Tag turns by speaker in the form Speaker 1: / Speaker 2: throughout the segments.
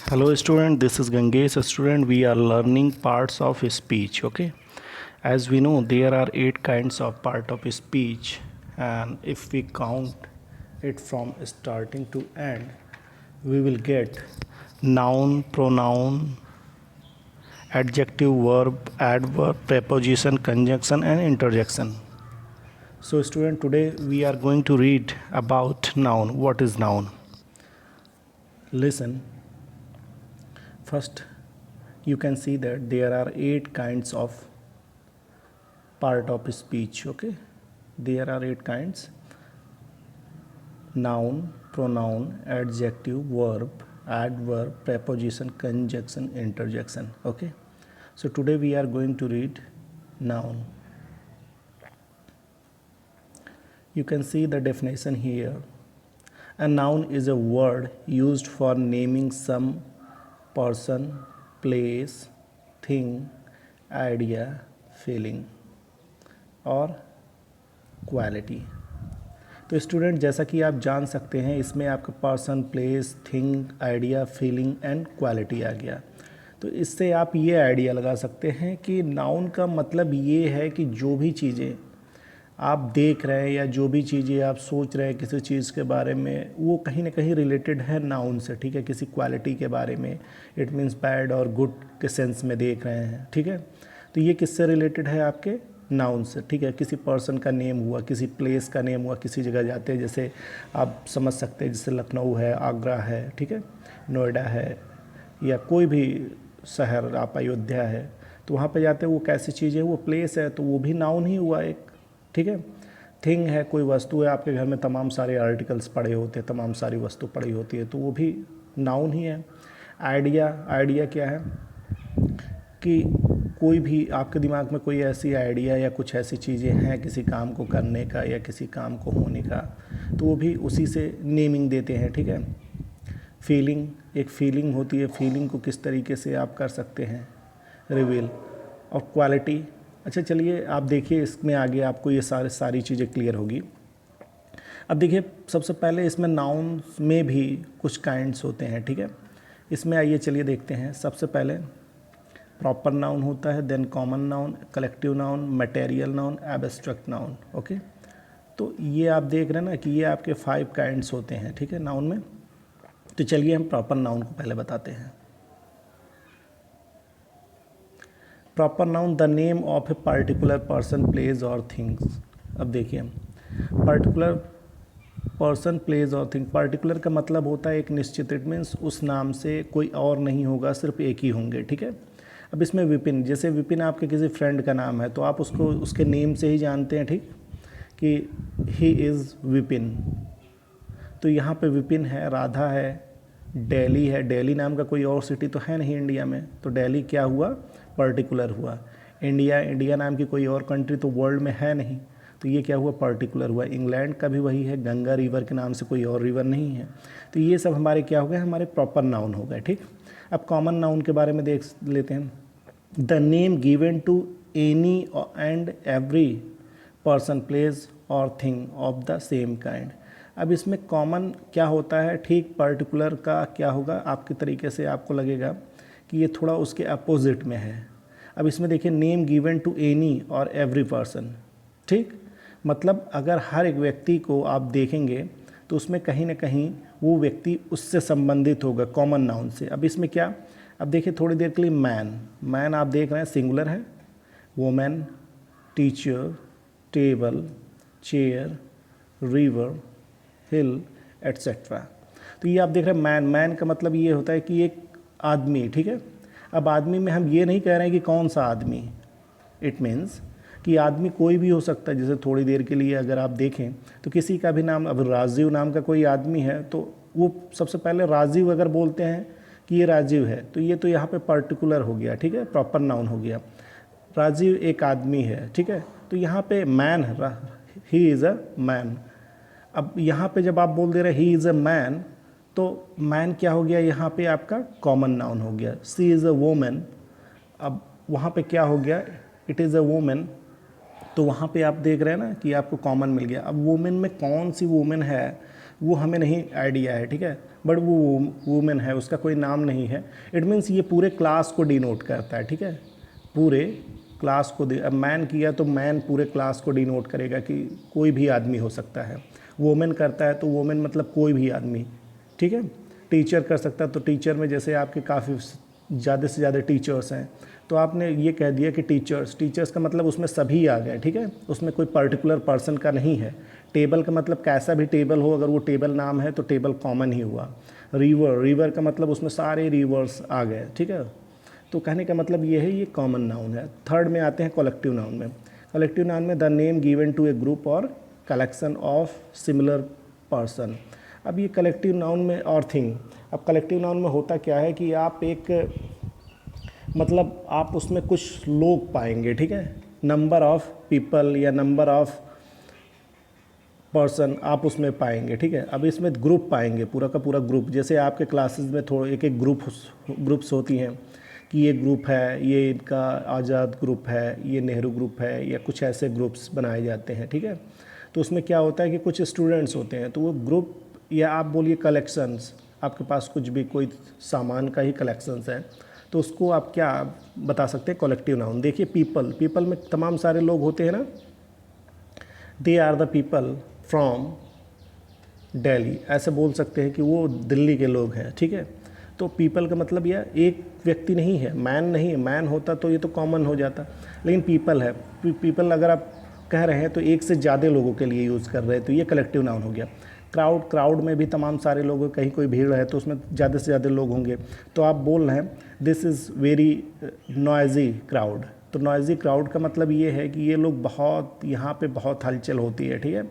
Speaker 1: Hello student, this is Gangesh. Student, we are learning parts of speech. Okay, as we know there are 8 kinds of part of speech, and if we count it from starting to end, we will get noun, pronoun, adjective, verb, adverb, preposition, conjunction and interjection. So student, today we are going to read about noun. What is noun? Listen. First, you can see that there are 8 kinds of part of speech. Okay, there are 8 kinds: noun, pronoun, adjective, verb, adverb, preposition, conjunction, interjection. Okay, so today we are going to read noun. You can see the definition here. A noun is a word used for naming some person, place, thing, idea, feeling और quality. तो student, जैसा कि आप जान सकते हैं, इसमें आपका person, place, thing, idea, feeling and quality आ गया। तो इससे आप ये आइडिया लगा सकते हैं कि नाउन का मतलब ये है कि जो भी चीज़ें आप देख रहे हैं या जो भी चीज़ें आप सोच रहे हैं किसी चीज़ के बारे में, वो कहीं ना कहीं रिलेटेड है नाउन से। ठीक है, किसी क्वालिटी के बारे में, इट मीन्स बैड और गुड के सेंस में देख रहे हैं। ठीक है, तो ये किससे रिलेटेड है? आपके नाउन से। ठीक है, किसी पर्सन का नेम हुआ, किसी प्लेस का नेम हुआ, किसी जगह जाते हैं, जैसे आप समझ सकते हैं, जैसे लखनऊ है, आगरा है, ठीक है, नोएडा है, या कोई भी शहर, आप अयोध्या है, तो वहाँ पे जाते हैं, वो कैसी चीज़ है? वो प्लेस है, तो वो भी नाउन ही हुआ एक। ठीक है, थिंग है, कोई वस्तु है, आपके घर में तमाम सारे आर्टिकल्स पड़े होते हैं, तमाम सारी वस्तु पड़ी होती है, तो वो भी नाउन ही है। आइडिया क्या है कि कोई भी आपके दिमाग में कोई ऐसी आइडिया या कुछ ऐसी चीज़ें हैं किसी काम को करने का या किसी काम को होने का, तो वो भी उसी से नेमिंग देते हैं। ठीक है, फीलिंग, एक फीलिंग होती है, फीलिंग को किस तरीके से आप कर सकते हैं रिवील। और क्वालिटी, अच्छा चलिए आप देखिए, इसमें आगे आपको ये सारी चीज़ें क्लियर होगी। अब देखिए, सबसे पहले इसमें नाउन में भी कुछ काइंड्स होते हैं। ठीक है, इसमें आइए चलिए देखते हैं। सबसे पहले प्रॉपर नाउन होता है, then common noun, collective noun, material noun, abstract noun. Okay, तो ये आप देख रहे हैं ना कि ये आपके 5 काइंड्स होते हैं। ठीक है, नाउन में। तो चलिए हम प्रॉपर नाउन को पहले बताते हैं। Proper noun, the name of a particular person, place और थिंग्स। अब देखिए, पर्टिकुलर पर्सन, प्लेस और थिंग। पर्टिकुलर का मतलब होता है एक निश्चित, इट मीन्स उस नाम से कोई और नहीं होगा, सिर्फ एक ही होंगे। ठीक है, अब इसमें विपिन, जैसे विपिन आपके किसी फ्रेंड का नाम है, तो आप उसको उसके नेम से ही जानते हैं, ठीक, कि ही इज़ विपिन। तो यहाँ पे विपिन है, राधा है, दिल्ली है। दिल्ली नाम का कोई और सिटी तो है नहीं इंडिया में, तो दिल्ली क्या हुआ? पर्टिकुलर हुआ। इंडिया नाम की कोई और कंट्री तो वर्ल्ड में है नहीं, तो ये क्या हुआ? पर्टिकुलर हुआ। इंग्लैंड का भी वही है, गंगा रिवर के नाम से कोई और रिवर नहीं है। तो ये सब हमारे क्या हो गए? हमारे प्रॉपर नाउन हो गए। ठीक, अब कॉमन नाउन के बारे में देख लेते हैं। The name given to any and every person, place और thing of the same kind. अब इसमें कॉमन क्या होता है? ठीक, पर्टिकुलर का क्या होगा? आपके तरीके से आपको लगेगा कि ये थोड़ा उसके अपोजिट में है। अब इसमें देखिए, नेम गिवन टू एनी और एवरी पर्सन। ठीक, मतलब अगर हर एक व्यक्ति को आप देखेंगे तो उसमें कहीं ना कहीं वो व्यक्ति उससे संबंधित होगा, कॉमन नाउन से। अब इसमें क्या? अब देखिए थोड़ी देर के लिए, मैन आप देख रहे हैं सिंगुलर है, women, teacher, table, chair, river, hill, etcetera. तो ये आप देख रहे हैं मैन का मतलब ये होता है कि एक आदमी। ठीक है, अब आदमी में हम ये नहीं कह रहे हैं कि कौन सा आदमी, इट मीन्स कि आदमी कोई भी हो सकता है। जैसे थोड़ी देर के लिए अगर आप देखें तो किसी का भी नाम, अब राजीव नाम का कोई आदमी है, तो वो सबसे पहले राजीव अगर बोलते हैं कि ये राजीव है, तो ये तो यहाँ पे पर्टिकुलर हो गया। ठीक है, प्रॉपर नाउन हो गया। राजीव एक आदमी है, ठीक है, तो यहाँ पे man, he is a man. अब यहाँ पे जब आप बोल दे रहे ही इज़ अ मैन, तो मैन क्या हो गया? यहाँ पे आपका कॉमन नाउन हो गया। सी इज़ अ वोमेन, अब वहाँ पे क्या हो गया? It is a women. तो वहाँ पे आप देख रहे हैं ना कि आपको कॉमन मिल गया। अब वुमेन में कौन सी वुमेन है? वो हमें नहीं आइडिया है, ठीक है, बट वो वुमेन है, उसका कोई नाम नहीं है। इट मीन्स ये पूरे क्लास को डिनोट करता है, ठीक है, पूरे क्लास को। अब मैन किया तो मैन पूरे क्लास को डिनोट करेगा कि कोई भी आदमी हो सकता है। वोमेन करता है तो वोमेन मतलब कोई भी आदमी, ठीक है। टीचर कर सकता है तो टीचर में जैसे आपके काफ़ी ज़्यादा से ज़्यादा टीचर्स हैं, तो आपने ये कह दिया कि टीचर्स का मतलब उसमें सभी आ गए, ठीक है, उसमें कोई पर्टिकुलर पर्सन का नहीं है। टेबल का मतलब कैसा भी टेबल हो, अगर वो टेबल नाम है तो टेबल कॉमन ही हुआ। रिवर का मतलब उसमें सारे रिवर्स आ गए, ठीक है। तो कहने का मतलब ये है, ये कॉमन नाउन है। थर्ड में आते हैं कलेक्टिव नाउन में। कलेक्टिव नाउन में the name given to a group और कलेक्शन ऑफ सिमिलर पर्सन। अब ये कलेक्टिव नाउन में और थिंग, अब कलेक्टिव नाउन में होता क्या है कि आप एक मतलब आप उसमें कुछ लोग पाएंगे, ठीक है, नंबर ऑफ पीपल या नंबर ऑफ पर्सन आप उसमें पाएंगे, ठीक है। अब इसमें ग्रुप पाएंगे, पूरा का पूरा ग्रुप, जैसे आपके क्लासेस में थोड़ा एक एक ग्रुप्स होती हैं कि ये ग्रुप है, ये इनका आज़ाद ग्रुप है, ये नेहरू ग्रुप है, या कुछ ऐसे ग्रुप्स बनाए जाते हैं, ठीक है। तो उसमें क्या होता है कि कुछ स्टूडेंट्स होते हैं, तो वो ग्रुप या आप बोलिए कलेक्शंस, आपके पास कुछ भी कोई सामान का ही कलेक्शंस है, तो उसको आप क्या बता सकते हैं, कलेक्टिव नाउन। देखिए पीपल में तमाम सारे लोग होते हैं ना, they are the people from Delhi, ऐसे बोल सकते हैं कि वो दिल्ली के लोग हैं, ठीक है। तो पीपल का मतलब यह एक व्यक्ति नहीं है, मैन नहीं है। मैन होता तो ये तो कॉमन हो जाता, लेकिन पीपल है। पीपल अगर आप कह रहे हैं तो एक से ज़्यादा लोगों के लिए यूज़ कर रहे हैं, तो ये कलेक्टिव नाउन हो गया। क्राउड में भी तमाम सारे लोग, कहीं कोई भीड़ है तो उसमें ज़्यादा से ज़्यादा लोग होंगे, तो आप बोल रहे हैं this is very noisy crowd. तो नॉइज़ी क्राउड का मतलब ये है कि ये लोग बहुत, यहाँ पे बहुत हलचल होती है, ठीक है,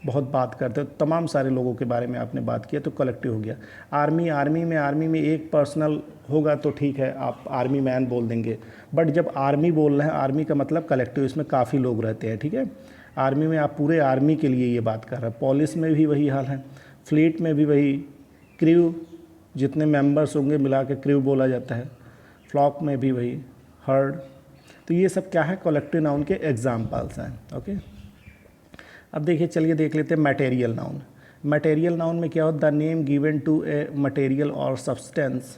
Speaker 1: बहुत बात करते हैं। तमाम सारे लोगों के बारे में आपने बात किया तो कलेक्टिव हो गया। आर्मी में एक पर्सनल होगा तो ठीक है, आप आर्मी मैन बोल देंगे, बट जब आर्मी बोल रहे हैं, आर्मी का मतलब कलेक्टिव, इसमें काफ़ी लोग रहते हैं, ठीक है। आर्मी में आप पूरे आर्मी के लिए ये बात कर रहे हैं। पुलिस में भी वही हाल है, फ्लीट में भी वही, क्रू जितने मेंबर्स होंगे मिला के क्रू बोला जाता है, फ्लॉक में भी वही, हर्ड। तो ये सब क्या है, कलेक्टिव नाउन के एग्जाम्पल्स हैं, ओके। अब देखिए, चलिए देख लेते हैं मटेरियल नाउन। मटेरियल नाउन में क्या होता है, the name given to a material और substance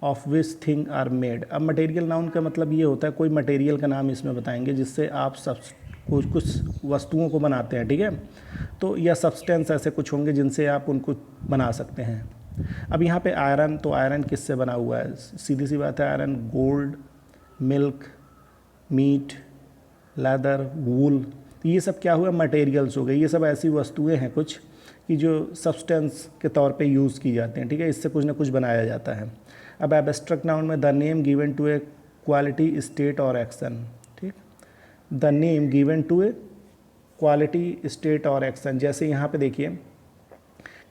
Speaker 1: of which thing are made. अब मटेरियल नाउन का मतलब ये होता है, कोई मटेरियल का नाम इसमें बताएंगे जिससे आप कुछ वस्तुओं को बनाते हैं, ठीक है। तो या सब्सटेंस ऐसे कुछ होंगे जिनसे आप उनको बना सकते हैं। अब यहाँ पे आयरन, तो आयरन किससे बना हुआ है, सीधी सी बात है, iron gold, milk, meat, leather, wool, ये सब क्या हुआ, मटेरियल्स हो गए। ये सब ऐसी वस्तुएं हैं कुछ कि जो सब्सटेंस के तौर पे यूज़ की जाती हैं, ठीक है, इससे कुछ ना कुछ बनाया जाता है। अब एब्स्ट्रैक्ट नाउन में the name given to a quality, state और एक्शन, ठीक, the name given to a quality, state और एक्शन। जैसे यहाँ पे देखिए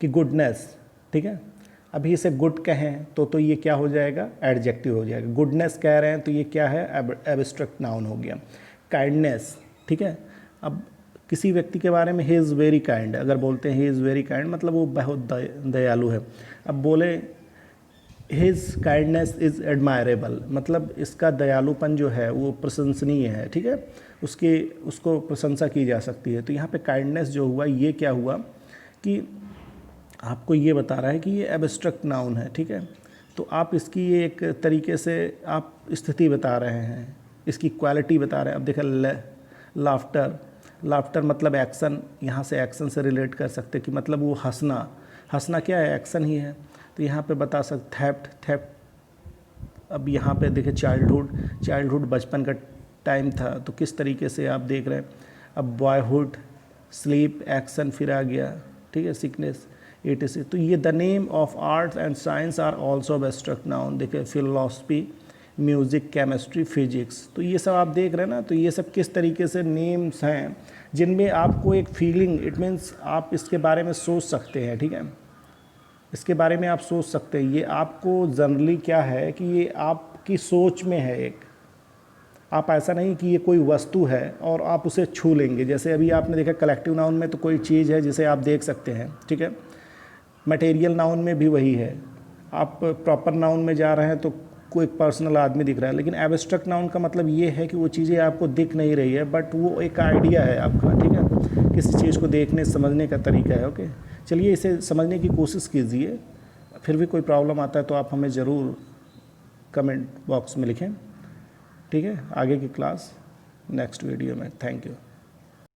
Speaker 1: कि गुडनेस, ठीक है, अभी इसे गुड कहें तो ये क्या हो जाएगा, एडजेक्टिव हो जाएगा। गुडनेस कह रहे हैं तो ये क्या है, एब्स्ट्रैक्ट नाउन हो गया। काइंडनेस, ठीक है, अब किसी व्यक्ति के बारे में ही इज़ वेरी काइंड, अगर बोलते हैं ही इज़ वेरी काइंड मतलब वो बहुत दयालु है। अब बोले हिज काइंडनेस इज़ एडमायरेबल, मतलब इसका दयालुपन जो है वो प्रशंसनीय है, ठीक है, उसको प्रशंसा की जा सकती है। तो यहाँ पे काइंडनेस जो हुआ, ये क्या हुआ कि आपको ये बता रहा है कि ये एब्स्ट्रैक्ट नाउन है, ठीक है। तो आप इसकी ये एक तरीके से आप स्थिति बता रहे हैं, इसकी क्वालिटी बता रहे हैं। अब देखा लाफ्टर मतलब एक्शन, यहाँ से एक्शन से रिलेट कर सकते कि मतलब वो हंसना क्या है, एक्शन ही है। तो यहाँ पे बता सकते थेफ्ट। अब यहाँ पे देखें चाइल्डहुड बचपन का टाइम था, तो किस तरीके से आप देख रहे हैं। अब बॉयहुड, स्लीप, एक्शन फिर आ गया, ठीक है, सिकनेस, etc। तो ये the name of arts and science are also abstract noun. देखिए फिलोसफी, म्यूज़िक, केमिस्ट्री, फिजिक्स, तो ये सब आप देख रहे हैं ना। तो ये सब किस तरीके से नेम्स हैं जिनमें आपको एक फीलिंग, इट मीन्स आप इसके बारे में सोच सकते हैं, ठीक है, इसके बारे में आप सोच सकते हैं। ये आपको जनरली क्या है कि ये आपकी सोच में है एक, आप ऐसा नहीं कि ये कोई वस्तु है और आप उसे छू लेंगे। जैसे अभी आपने देखा कलेक्टिव नाउन में तो कोई चीज़ है जिसे आप देख सकते हैं, ठीक है। मटेरियल नाउन में भी वही है, आप प्रॉपर नाउन में जा रहे हैं तो कोई पर्सनल आदमी दिख रहा है। लेकिन एब्स्ट्रैक्ट नाउन का मतलब ये है कि वो चीज़ें आपको दिख नहीं रही है, बट वो एक आइडिया है आपका, ठीक है, किसी चीज़ को देखने समझने का तरीका है, ओके। चलिए इसे समझने की कोशिश कीजिए, फिर भी कोई प्रॉब्लम आता है तो आप हमें ज़रूर कमेंट बॉक्स में लिखें। ठीक है, आगे की क्लास नेक्स्ट वीडियो में। Thank you.